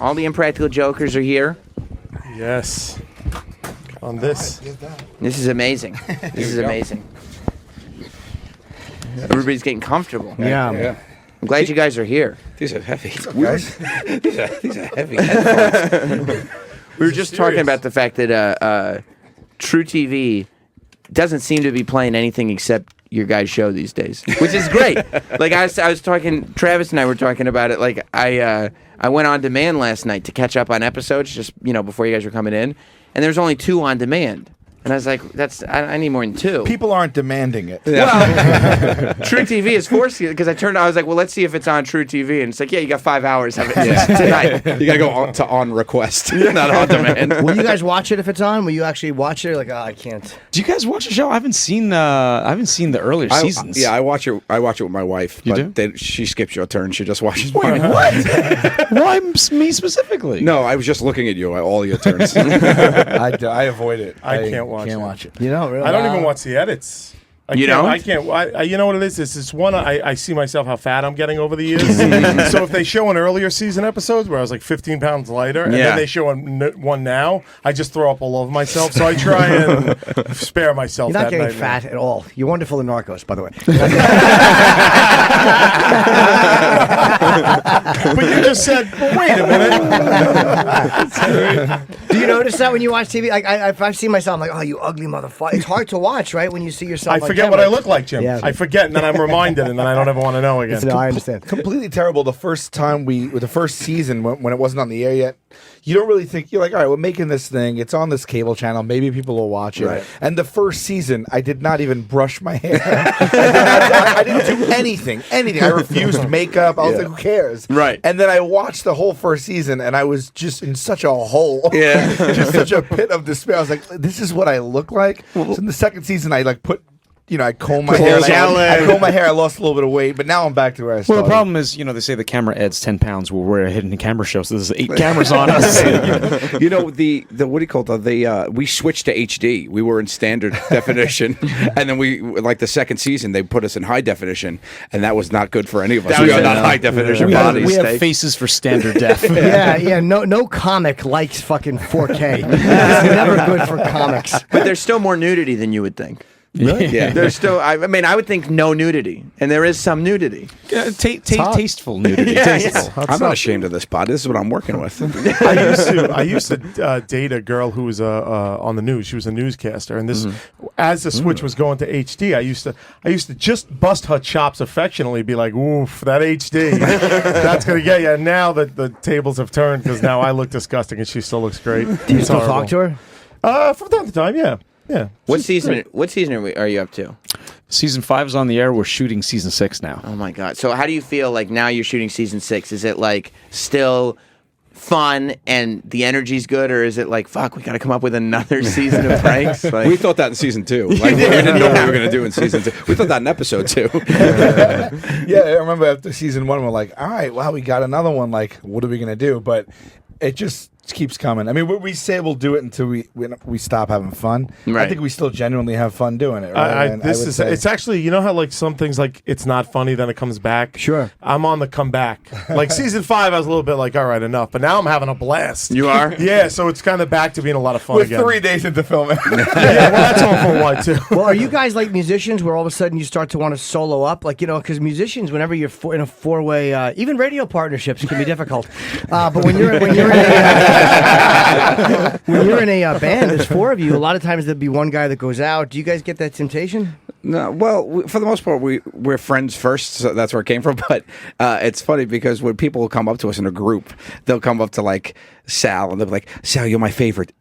All the Impractical Jokers are here. Yes. On this. This is amazing. This is amazing. Everybody's getting comfortable. Yeah. I'm glad you guys are here. These are heavy. These are heavy. We were just talking about the fact that True TV doesn't seem to be playing anything except your guys' show these days, which is great. Like I was talking, Travis and I were talking about it. Like I went on demand last night to catch up on episodes, just before you guys were coming in, and there's only 2 on demand. And I was like, I need more than 2. People aren't demanding it. Well, True TV is forcing it because I was like, well, let's see if it's on True TV. And it's like, yeah, you got 5 hours of it tonight. You got to go on request, Not on demand. Will you guys watch it if it's on? Will you actually watch it? Like, I can't. Do you guys watch the show? I haven't seen the earlier seasons. Yeah, I watch it. I watch it with my wife. You but she skips your turn. She just watches. Wait, what? Why me specifically? No, I was just looking at you. All your turns. I avoid it. I can't watch it. You know, really? I don't even watch the edits. You don't? I can't. You know what it is? It's one. I see myself how fat I'm getting over the years. So if they show an earlier season episodes where I was like 15 pounds lighter, and then they show one now, I just throw up all over myself. So I try and spare myself. You're not that getting night, fat at all. You're wonderful in Narcos, by the way. But you just said, wait a minute. Do you notice that when you watch TV? Like, if I see myself, I'm like, oh, you ugly motherfucker. It's hard to watch, right? When you see yourself I on forget camera. what I look like, Jim. Yeah. I forget, and then I'm reminded, and then I don't ever want to know again. No, I understand. Completely terrible. The first season when it wasn't on the air yet, you don't really think, you're like, all right, we're making this thing. It's on this cable channel. Maybe people will watch it. Right. And the first season, I did not even brush my hair. I didn't do anything. I refused makeup. I was like, who cares? Right. And then I watched the whole first season, and I was just in such a hole. Yeah. Just such a pit of despair. I was like, this is what I look like. So in the second season, I put... I comb my hair. I comb my hair. I lost a little bit of weight, but now I'm back to where I started. Well, the problem is, they say the camera adds 10 pounds. Well, we're a hidden camera show, so there's 8 cameras on us. the what do you call it? We switched to HD. We were in standard definition, and then we the second season they put us in high definition, and that was not good for any of us. We are not high definition bodies. We have faces for standard def. Yeah. No comic likes fucking 4K. It's never good for comics. But there's still more nudity than you would think. Really? Yeah. There's still, I would think no nudity, and there is some nudity. Tasteful nudity. Tasteful. I'm not ashamed of this body. This is what I'm working with. I used to date a girl who was on the news. She was a newscaster, and this, as the switch was going to HD, I used to just bust her chops affectionately, be like, "Oof, that HD, that's gonna get you." And now that the tables have turned, because now I look disgusting, and she still looks great. Do you still talk to her? From time to time, yeah. Yeah. What season are you up to? Season 5 is on the air. We're shooting season 6 now. Oh my god! So how do you feel like now you're shooting season 6? Is it like still fun and the energy's good, or is it like fuck? We got to come up with another season of pranks. Like, We thought that in season 2. Like, we didn't know what we were going to do in season 2. We thought that in episode 2. Yeah, I remember after season 1, we're like, all right, wow, we got another one. Like, what are we going to do? But it just keeps coming. I mean, we say we'll do it until we stop having fun. Right. I think we still genuinely have fun doing it. Right? It's actually, you know how like some things like it's not funny, then it comes back. Sure. I'm on the comeback. Like season 5, I was a little bit like, all right, enough. But now I'm having a blast. You are? Yeah. So it's kind of back to being a lot of fun We're again. 3 days into filming. Yeah. Well, that's all for one too. Well, are you guys like musicians where all of a sudden you start to want to solo up? Like, because musicians, whenever you're in a 4-way, even radio partnerships can be difficult. But when you're in a when you're in a band, there's 4 of you. A lot of times there'll be one guy that goes out. Do you guys get that temptation? No, well, for the most part, we're friends first, so that's where it came from. But it's funny because when people come up to us in a group, they'll come up to like Sal and they'll be like, "Sal, you're my favorite."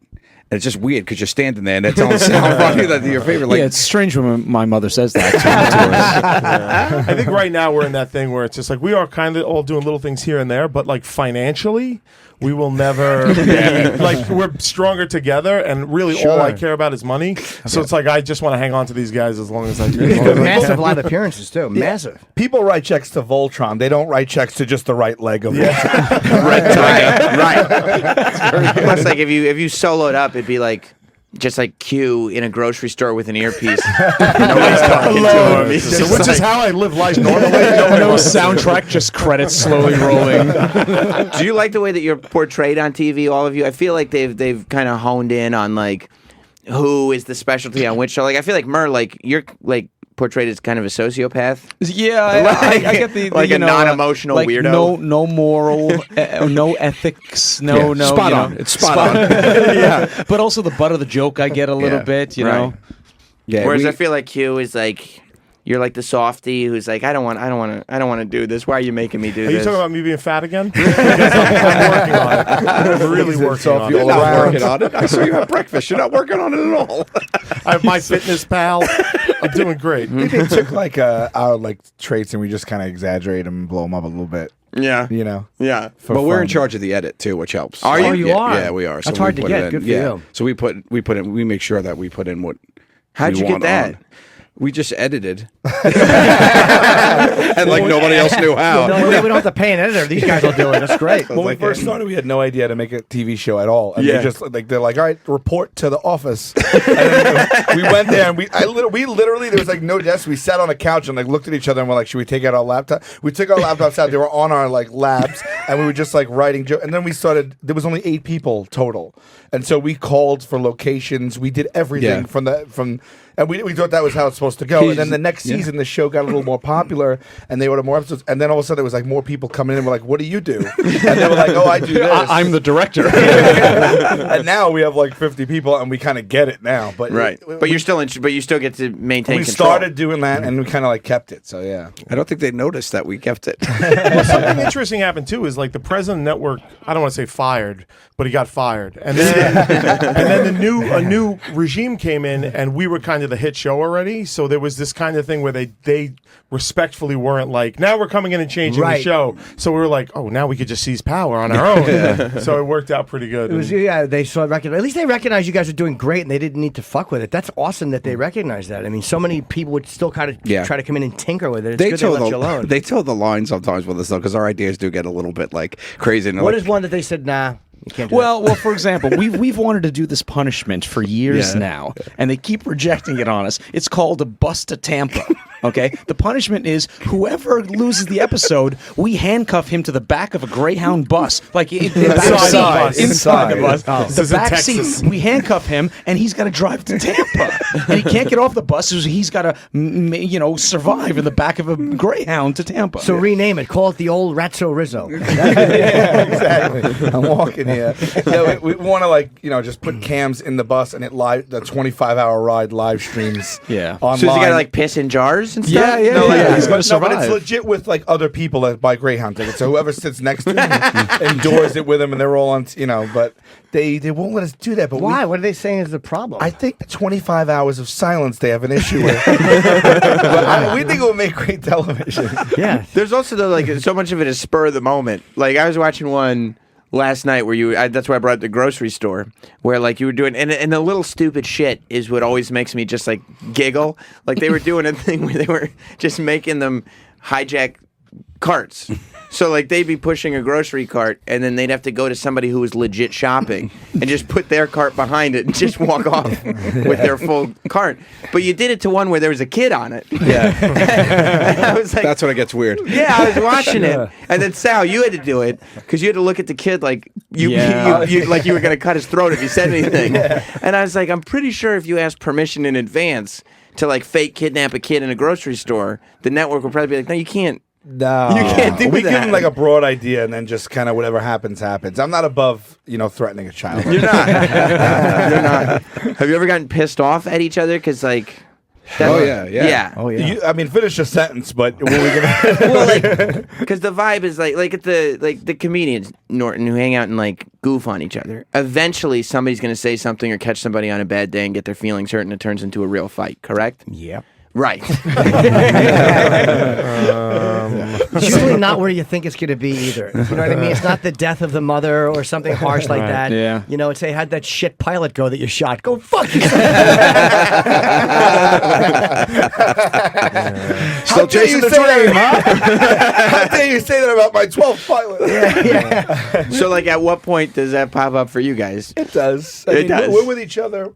And it's just weird because you're standing there and they're telling Sal Ronnie that you're your favorite. Like, yeah, it's strange when my mother says that to us. I think right now we're in that thing where it's just like we are kind of all doing little things here and there, but like financially, we will never be, like we're stronger together, and really all I care about is money. So it's like I just want to hang on to these guys as long as I can. Massive live appearances too. Massive. People write checks to Voltron. They don't write checks to just the right leg of right. Plus, like if you soloed up, it'd be like just like Q in a grocery store with an earpiece. Nobody's talking to him. He's So, just which is like- how I live life normally. No soundtrack, just credits slowly rolling. Do you like the way that you're portrayed on TV, all of you? I feel like they've kind of honed in on like who is the specialty on which show. Like I feel like Mur, like you're like portrayed as kind of a sociopath. Yeah, I get the Like you a know, non-emotional like weirdo. No moral, no ethics, no. Spot you know, on. It's spot on. Yeah, but also the butt of the joke I get a little Yeah, bit, you right. know. Yeah, Whereas I feel like Q is like you're like the softie who's like I don't want to do this. Why are you making me do Are you this? talking about me being fat again? Because I'm working on it. I'm really working on You're it. not working on it. I saw you at breakfast. You're not working on it at all. I have my fitness pal. I'm doing great. Maybe they took like our like traits and we just kind of exaggerate them and blow them up a little bit. Yeah, You know. yeah. But we're in fun. charge of the edit too, which helps. Are you? Oh, you yeah, are? Yeah, we are. That's we hard to put get. it in. Good for yeah. you. So we make sure that we put in what. How'd we you get want that? on. We just edited, and like nobody else knew how. No, we don't have to pay an editor. These guys will do it. That's great. When we first started, we had no idea how to make a TV show at all. And Yeah. we just like they're like, all right, report to the office. And then we went there and we literally there was like no desk. We sat on a couch and like looked at each other and we're like, should we take out our laptop? We took our laptops out. They were on our like labs and we were just like writing jokes. And then we started. There was only 8 people total, and so we called for locations. We did everything Yeah. and we thought that was how it's supposed to go. And then the next season, the show got a little more popular, and they ordered more episodes. And then all of a sudden, there was like more people coming in. And we're like, "What do you do?" And they were like, "Oh, I do this." I'm the director. And now we have like 50 people, and we kind of get it now. But Right, but you're still but you still get to maintain we control. started doing that, and we kind of like kept it. So yeah, I don't think they noticed that we kept it. Well, something interesting happened too. Is like the president of the network. I don't want to say fired, but he got fired, and then a new regime came in, and we were kind of the hit show already. So there was this kind of thing where they respectfully weren't like, now we're coming in and changing the Right. show. So we were like, oh, now we could just seize power on our own. So it worked out pretty good. It was, yeah, they saw at least they recognized you guys are doing great, and they didn't need to fuck with it. That's awesome that they recognize that. I mean, so many people would still kind of Yeah. try to come in and tinker with it. It's good they let you alone. They toe the line sometimes with us though, because our ideas do get a little bit like crazy. And What like, is one that they said, nah, you can't do Well, for example, we've wanted to do this punishment for years Yeah. now, and they keep rejecting it on us. It's called a bus to Tampa. Okay, the punishment is whoever loses the episode, we handcuff him to the back of a Greyhound bus, like in the back Inside seat, the bus. inside the Inside. bus. This The is in back Texas. seat, we handcuff him, and he's got to drive to Tampa, and he can't get off the bus, so he's got to, survive in the back of a Greyhound to Tampa. So rename it. Call it the old Ratso Rizzo. yeah, exactly. I'm walking here. Yeah, we want to just put cams in the bus and it the 25-hour ride live streams. Yeah. online. So is he got to like piss in jars and stuff? Yeah, yeah, No, like, yeah. He's gonna but it's survive. legit with like other people that buy Greyhound tickets. So whoever sits next to him endures it with him, and they're all on. But they won't let us do that. But Why? What are they saying is the problem? I think the 25 hours of silence they have an issue with. But we think it will make great television. yeah. There's also so much of it is spur of the moment. Like I was watching one last night where that's why I brought up the grocery store where like you were doing and the little stupid shit is what always makes me just like giggle. Like they were doing a thing where they were just making them hijack carts. So like they'd be pushing a grocery cart and then they'd have to go to somebody who was legit shopping and just put their cart behind it and just walk off with their full cart. But you did it to one where there was a kid on it. yeah, And I was like, that's when it gets weird. yeah, I was watching it, and then Sal, you had to do it because you had to look at the kid like you like you were going to cut his throat if you said anything. And I was like, I'm pretty sure if you asked permission in advance to like fake kidnap a kid in a grocery store, the network would probably be like, no, you can't. No, You can't do we that. give them like a broad idea, and then just kind of whatever happens, happens. I'm not above threatening a child. You're not. You're not. Have you ever gotten pissed off at each other? Because like. Oh, yeah. Oh yeah. Finish a sentence, but what are we gonna? Well, like, because the vibe is like at the comedians Norton who hang out and like goof on each other. Eventually, somebody's gonna say something or catch somebody on a bad day and get their feelings hurt, and it turns into a real fight. Correct? Yeah. Right. It's usually not where you think it's going to be either. You know what I mean? It's not the death of the mother or something harsh like that. Yeah. You know, it's hey, how'd that shit pilot go that you shot? Go fuck yourself. How dare you say that? How dare you say that about my 12th pilot? So, like, at what point does that pop up for you guys? It does. It does. We're with each other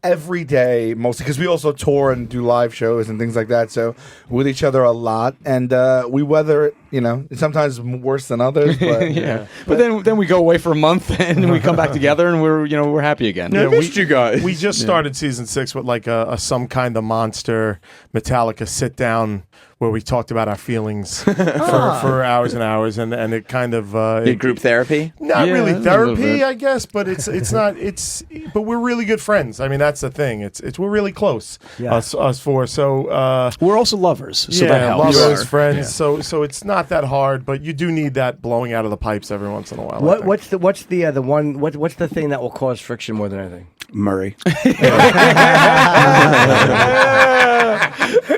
every day, mostly because we also tour and do live shows and things like that. So we're with each other a lot, and we weather it. You know, it's sometimes worse than others. But Yeah. But then we go away for a month and we come back together and we're happy again. Yeah, missed you guys. We just started season 6 with like a some kind of monster Metallica sit down where we talked about our feelings for hours and hours, and it kind of Did group therapy? not Yeah, really a little bit. therapy, I guess, but it's not but we're really good friends. I mean, that's the thing. It's we're really close. Yeah. Us four. So We're also lovers, so that yeah, helps. lovers, friends. So it's not that hard, but you do need that blowing out of the pipes every once in a while. I think. What's the thing that will cause friction more than anything? Murray.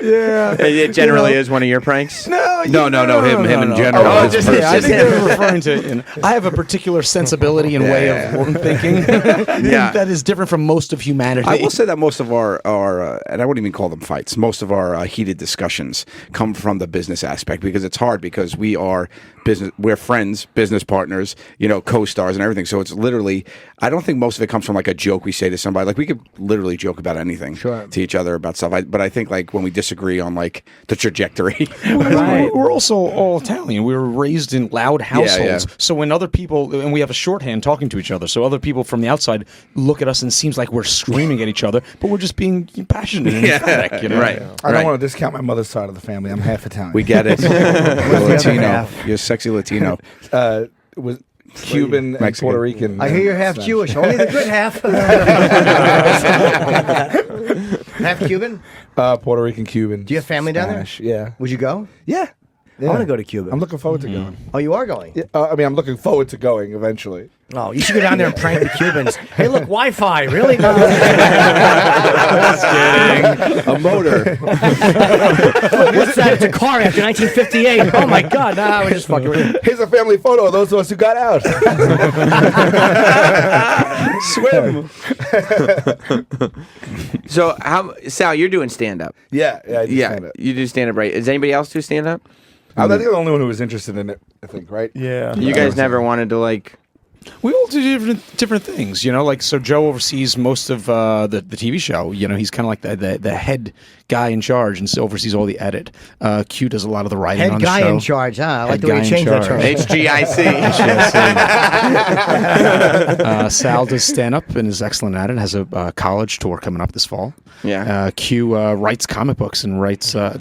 Yeah. It generally is one of your pranks? No, him in general. Oh, his just- person. Yeah, I think they're referring to. I have a particular sensibility and way of thinking Yeah. that is different from most of humanity. I will say that most of our and I wouldn't even call them fights, most of our heated discussions come from the business aspect, because it's hard, because we're friends, business partners, co-stars and everything. So it's literally, I don't think most of it comes from like a joke we say to somebody. Like, we could literally joke about anything to each other about stuff. But I think like when we disagree on like the trajectory. We're also all Italian. We were raised in loud households. yeah. So when other people, and we have a shorthand talking to each other, so other people from the outside look at us and it seems like we're screaming at each other, but we're just being passionate and emphatic. Right. I don't want to discount my mother's side of the family. I'm half Italian. We get it. You're other Latino. half? You're a sexy Latino. Was Cuban and Mexican. Puerto Rican. I hear you're half Spanish. Jewish. Only the good half. Half Cuban? Puerto Rican, Cuban. Do you have family down Spanish. there? Yeah. Would you go? Yeah. I want to go to Cuba. I'm looking forward to going. Oh, you are going? Yeah, I'm looking forward to going eventually. Oh, you should go down there and prank the Cubans. Hey, look, Wi-Fi, really? A motor. What's that? It's a car after 1958. Oh my God! No, we're just fucking with you. Here's a family photo of those of us who got out. Swim. So, Sal, you're doing stand-up. Yeah, I do Yeah, stand-up. you do stand-up, right? Does anybody else do stand-up? I'm not the only one who was interested in it, I think, right? Yeah. You guys never wanted to, like... We all do different things, like so. Joe oversees most of the TV show. He's kind of like the head guy in charge and so oversees all the edit. Q does a lot of the writing Head on the guy show. in charge, huh? I like Head the way guy you in changed that term. HGIC. Sal does stand up and is excellent at it. Has a college tour coming up this fall. Yeah. Q writes comic books and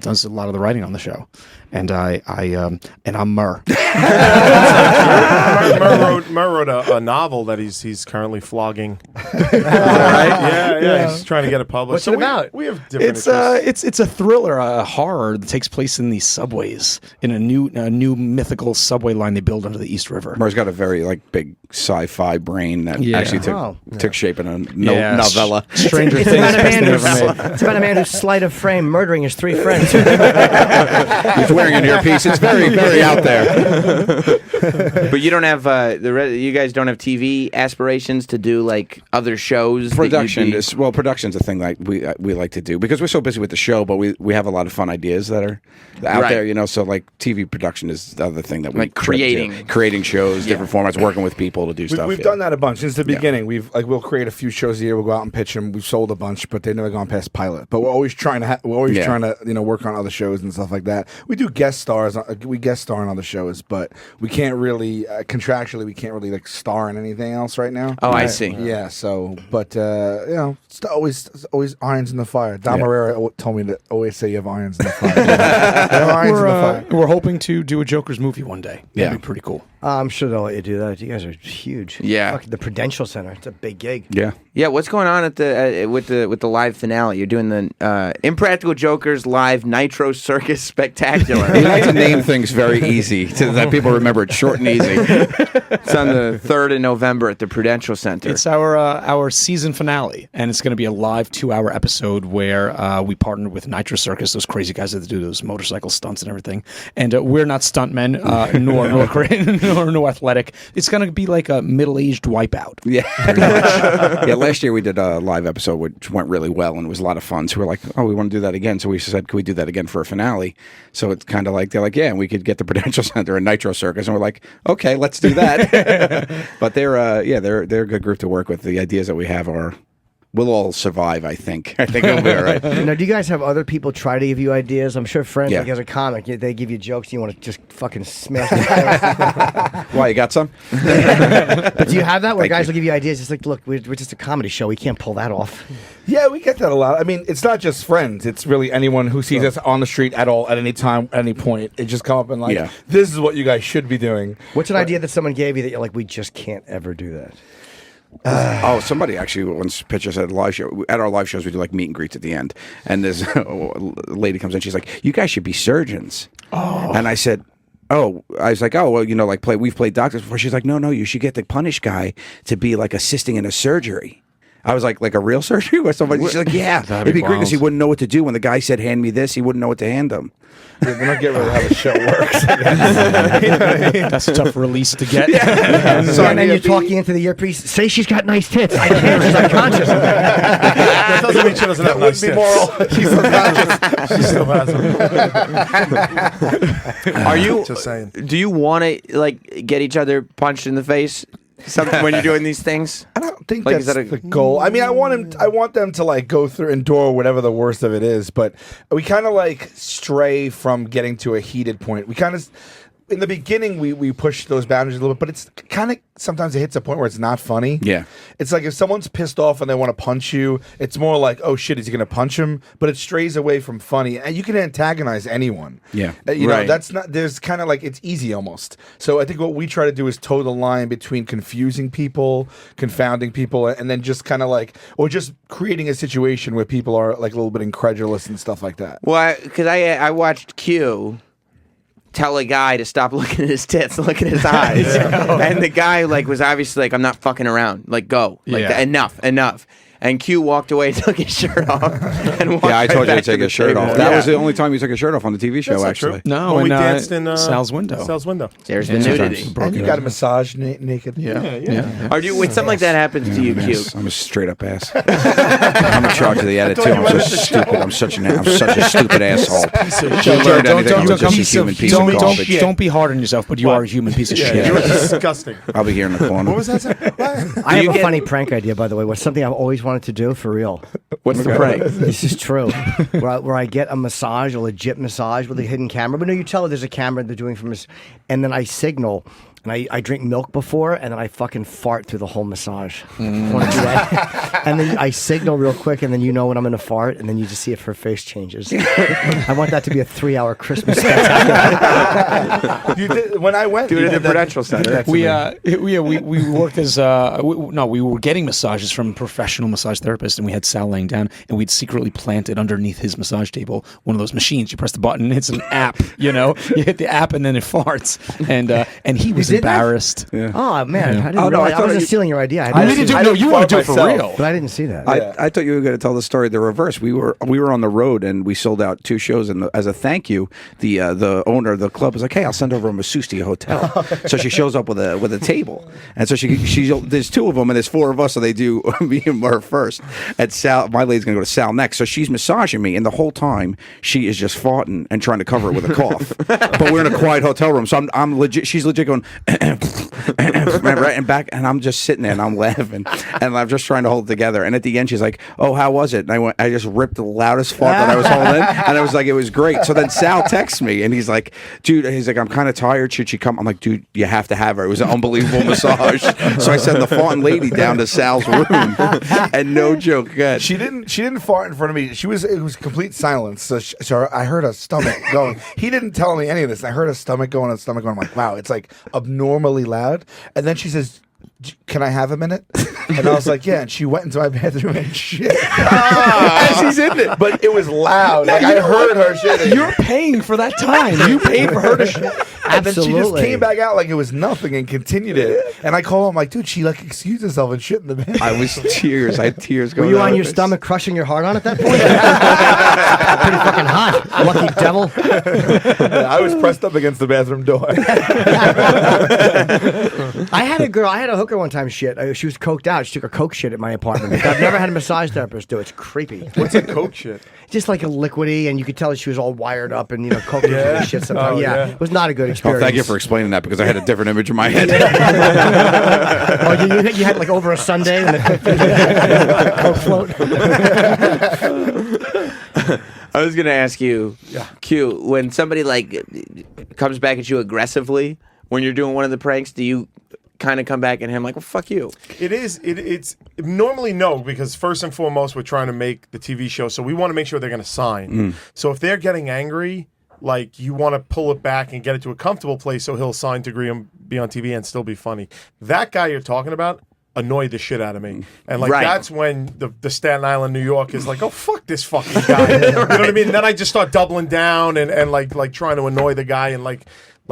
does a lot of the writing on the show. And I'm Murr. Murr wrote a novel that he's currently flogging. Yeah. He's trying to get it published. What's it about? We have different interests. It's a thriller, a horror that takes place in these subways in a new mythical subway line they build under the East River. Murr's got a very big sci-fi brain that actually took shape in a novella. Stranger It's Things. about, a best man thing who's, ever made. it's about a man who's sleight of frame murdering his 3 friends. He's wearing an earpiece. It's very, very out there. But you don't have you guys don't have TV aspirations to do like other shows. Production's a thing like we like to do because we're so busy with the show, but we have a lot of fun ideas that are out Right. there. So like TV production is the other thing that we Like try to do. creating shows, different formats, working with people to do stuff. We've done that a bunch since the beginning. We'll create a few shows a year. We'll go out and pitch them. We've sold a bunch, but they've never gone past pilot. But we're always trying to work on other shows and stuff like that. We do guest stars. We guest star on other shows, but we can't really contractually we can't really like star in anything else right now. Oh, I see. Yeah. So, but it's always irons in the fire. Don Herrera told me to always say you have irons in the fire. You have irons in the fire. We're hoping to do a Joker's movie one day. Yeah. That'd be pretty cool. I'm sure they'll let you do that. You guys are huge. Yeah. Fucking the Prudential Center. It's a big gig. Yeah. Yeah, what's going on at the with the live finale? You're doing the Impractical Jokers live Nitro Circus Spectacular. We like to name things very easy so that people remember it short and easy. It's on the 3rd of November at the Prudential Center. It's our season finale, and it's going to be a live 2-hour episode where we partnered with Nitro Circus, those crazy guys that do those motorcycle stunts and everything. And we're not stuntmen, nor athletic. It's going to be like a middle-aged Wipeout. Yeah. Yeah, last year we did a live episode which went really well and it was a lot of fun. So we're like, oh, we want to do that again. So we said, can we do that again for a finale? So it's kind of like, they're like, yeah, and we could get the Prudential Center and Nitro Circus. And we're like, okay, let's do that. But they're a good group to work with. The ideas that we have are, we'll all survive, I think. I think it'll be all right. Now, do you guys have other people try to give you ideas? I'm sure friends, Yeah. like as a comic, they give you jokes. You want to just fucking smash them. Why, you got some? But do you have that where Thank guys you. will give you ideas? It's like, look, we're just a comedy show. We can't pull that off. Yeah, we get that a lot. I mean, it's not just friends. It's really anyone who sees us on the street at all, at any time, at any point. It just come up and like, Yeah. this is what you guys should be doing. What's an idea that someone gave you that you're like, we just can't ever do that? Oh, somebody actually once pitched us at a live show. At our live shows, we do like meet and greets at the end. And this lady comes in. She's like, "You guys should be surgeons." Oh. And I said, "Oh," I was like, "Oh, well, you know, like we've played doctors before." She's like, "No, you should get the punish guy to be like assisting in a surgery." I was like a real surgery or somebody? She's like, "Yeah, it'd be great because he wouldn't know what to do when the guy said, 'Hand me this,' he wouldn't know what to hand him." Yeah, we're not getting rid of how the show works. I guess. You know what I mean? That's a tough release to get. So, and then you're talking into the earpiece. Say she's got nice tits. I can't. She's unconscious. That doesn't mean she doesn't have nice tits. She's subconscious. She still has them. Are you? Just saying. Do you want to like get each other punched in the face? Something when you're doing these things? I don't think Like, that's is that the goal. I mean, I want them to like go through, endure whatever the worst of it is. But we kind of like stray from getting to a heated point. We kind of, in the beginning, we push those boundaries a little bit, but it's kind of sometimes it hits a point where it's not funny. Yeah. It's like if someone's pissed off and they want to punch you, it's more like, oh shit, is he going to punch him? But it strays away from funny, and you can antagonize anyone. Yeah. You know, Right. that's not. There's kind of like it's easy almost. So I think what we try to do is toe the line between confusing people, confounding people, and then just kind of like, or just creating a situation where people are like a little bit incredulous and stuff like that. Well, because I watched Q tell a guy to stop looking at his tits, look at his eyes, and the guy like was obviously like, I'm not fucking around, like go, like Yeah. enough. And Q walked away, took his shirt off, and walked Yeah, I right told you to back take the his shirt table. off. That Yeah. was the only time he took his shirt off on the TV show, That's not actually. true. No, when we in, danced in Sal's window. Sal's window. There's the Yeah. nudity. And you got a massage naked. Yeah. Are you when something like that happens to you, Q? Yes, I'm a straight up ass. I'm in charge of the edit too. I'm so stupid. I'm such a stupid asshole. You learned anything? I'm just a human piece of garbage. Don't be hard on yourself, but you are a human piece of Yeah, shit. you're disgusting. I'll be here in the corner. What was that? I have you a get- funny prank idea, by the way. What's something I've always wanted to do for real. What's the prank? This is true. Where I get a massage, a legit massage with a hidden camera. But no, you tell her there's a camera they're doing from this, and then I signal. And I drink milk before, and then I fucking fart through the whole massage. Want to do that? And then I signal real quick, and then you know when I'm going to fart, and then you just see if her face changes. I want that to be a 3-hour Christmas spectacular. You did, when I went, Do you it at did the that- Prudential Center. We worked as we were getting massages from a professional massage therapist, and we had Sal laying down, and we'd secretly planted underneath his massage table one of those machines. You press the button, it's an app. You know, you hit the app, and then it farts. And he was did that? embarrassed. Yeah. Oh man, I didn't Oh, no, realize. I I, thought wasn't you- stealing your idea. I I didn't didn't see do. that. No, you want to do it for myself. real. But I didn't see that. I thought you were going to tell the story the reverse. We were on the road and we sold out 2 shows, and as a thank you, the owner of the club was like, "Hey, I'll send over a masseuse to your hotel." So she shows up with a table, and so she there's 2 of them and there's 4 of us, so they do me and her first. And Sal, my lady's gonna go to Sal next, so she's massaging me, and the whole time she is just farting and trying to cover it with a cough. But we're in a quiet hotel room, so I'm legit. She's legit going. Right and back, and I'm just sitting there and I'm laughing and I'm just trying to hold it together. And at the end, she's like, "Oh, how was it?" And I just ripped the loudest fart that I was holding, and I was like, "It was great." So then Sal texts me and he's like, "Dude," he's like, "I'm kind of tired. Should she come?" I'm like, "Dude, you have to have her." It was an unbelievable massage. So I sent the farting lady down to Sal's room, and no joke, good. She didn't fart in front of me. It was complete silence. So I heard a stomach going. He didn't tell me any of this. I heard a stomach going. I'm like, wow, it's like a abnormally loud. And then she says, "Can I have a minute?" And I was like, "Yeah." And she went into my bathroom and shit. And she's in it, but it was loud. Like I heard her shit. You're paying for that time. You paid for her to shit. And then she just Absolutely. came back out like it was nothing and continued it. And I call him like, "Dude, she like excused herself and shit in the bathroom." I was tears. I had tears Were going. you down on my your face. stomach crushing your heart on at that point? Pretty fucking hot. Lucky devil. I was pressed up against the bathroom door. I had a hooker one time shit. She was coked out. She took a coke shit at my apartment. I've never had a massage therapist do it. It's creepy. What's a coke shit? Just like a liquidy, and you could tell that she was all wired up and, coke into the shit sometimes. Oh, yeah. yeah. It was not a good Oh, experience. thank you for explaining that because I had a different image in my head. Oh, you had like over a Sunday and the coke float. I was gonna ask you, Q, when somebody comes back at you aggressively when you're doing one of the pranks, do you kind of come back at him like, "Well, fuck you"? It's normally no, because first and foremost we're trying to make the TV show, so we want to make sure they're going to sign. So if they're getting angry, like you want to pull it back and get it to a comfortable place so he'll sign to agree and be on TV and still be funny. That guy you're talking about annoyed the shit out of me, and Right. that's when the Staten Island, New York is like, "Oh, fuck this fucking guy." You know what I mean? Then I just start doubling down and like trying to annoy the guy and like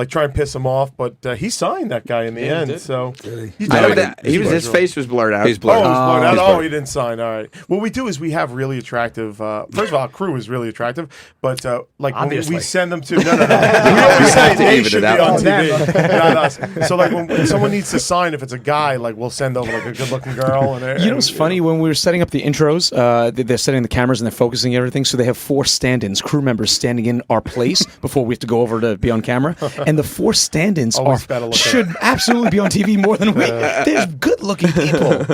try and piss him off, but he signed that guy in the end. So he's I know doing that his face was blurred out. He's Oh, blurred. it was blurred out. He's Oh, blurred. he didn't sign. All right. What we do is we have really attractive. First of all, our crew is really attractive, but like when Obviously. we send them to. No. We always say have to they even it should be out. on Oh, TV, not us. So like when someone needs to sign, if it's a guy, like we'll send over like a good-looking girl. You know what's funny? When we were setting up the intros, they're setting the cameras and they're focusing everything. So they have 4 stand-ins, crew members standing in our place before we have to go over to be on camera. And the 4 stand-ins Always better looking. should absolutely be on TV more than we. There's good-looking people.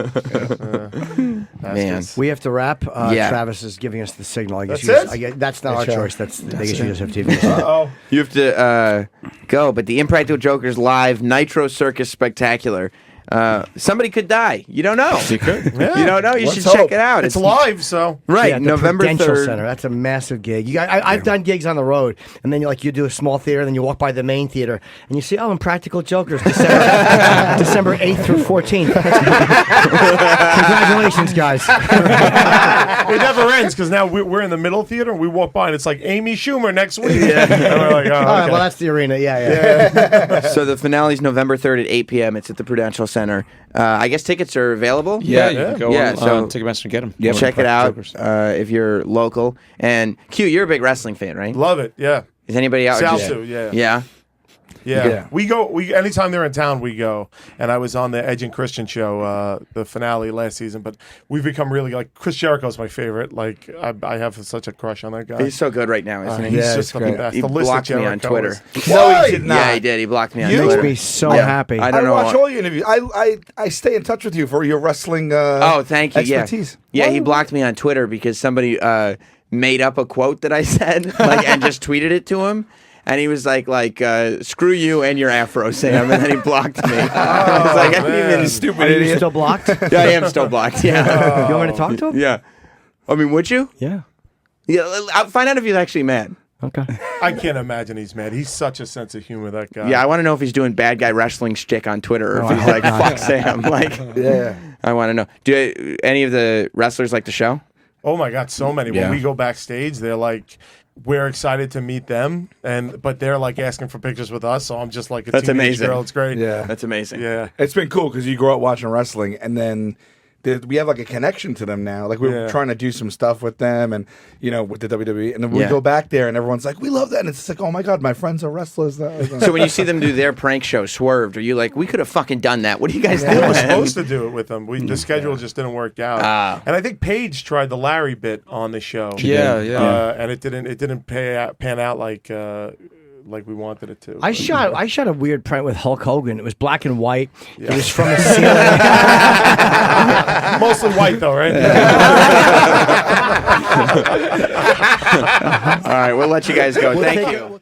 Man. We have to wrap. Yeah. Travis is giving us the signal. I guess That's you it? guys, that's not our choice. They guess you guys have TV. Oh, You have to go, but the Impractical Jokers live Nitro Circus Spectacular. Somebody could die. You don't know. You could. You don't know. You Let's should hope. check it out. it's live, so Right, Yeah, the November Prudential 3rd. Center. That's a massive gig. I've done gigs on the road, and then you do a small theater, then you walk by the main theater, and you see, Impractical Jokers, December 8th through 14th. Congratulations, guys. it never ends because now we're in the middle theater and we walk by and it's like Amy Schumer next week. And we're like, oh, All right, okay. well, that's the arena. Yeah. So the finale is November 3rd at 8 p.m. It's at the Prudential Center. I guess tickets are available. Yeah, you can go Yeah, on so- Ticketmaster and get them. Yeah, check it out if you're local. And Q, you're a big wrestling fan, right? Love it. Yeah. Is anybody out? Sal just- too. Yeah. Yeah. Yeah. We go. Anytime they're in town, we go. And I was on the Edge and Christian show, the finale last season. But we've become really like Chris Jericho's my favorite. Like I have such a crush on that guy. He's so good right now, isn't he? He's Yeah, just it's the great. best. He the list of blocked me on Jericho Twitter. is- No, he did not. Yeah, he did. He blocked me on You? Makes Twitter. me so Yeah. happy. I I don't know. watch all your interviews. I stay in touch with you for your wrestling. Oh, thank you. expertise. Yeah, he blocked me on Twitter because somebody made up a quote that I said, and just tweeted it to him. And he was like, screw you and your afro, Sam. And then he blocked me. I was like, I didn't even stupid Are you idiot. still blocked? Yeah, I am still blocked. Yeah. You want me to talk to him? Yeah. I mean, would you? Yeah. Yeah. I'll find out if he's actually mad. Okay. I can't imagine he's mad. He's such a sense of humor, that guy. Yeah, I want to know if he's doing bad guy wrestling shtick on Twitter or if I he's hope like, not. fuck Sam. Yeah. I want to know. Do any of the wrestlers like the show? Oh my God, so many. Yeah. When we go backstage, they're like, we're excited to meet them, but they're like asking for pictures with us. So I'm just like a That's teenage amazing. girl. It's great. Yeah. That's amazing. Yeah. It's been cool because you grow up watching wrestling, and then we have like a connection to them now. Like we're Yeah. trying to do some stuff with them, and with the WWE, and then we Yeah. go back there, and everyone's like, "We love that," and it's like, "Oh my God, my friends are wrestlers." So when you see them do their prank show, Swerved, are you like, we could have fucking done that? What are you guys We doing? were supposed to do it with them. The schedule just didn't work out. And I think Paige tried the Larry bit on the show. Yeah. And it didn't pan out like we wanted it to. I shot a weird prank with Hulk Hogan. It was black and white. It was from a ceiling. Mostly white though, right? All right, we'll let you guys go. Thank you.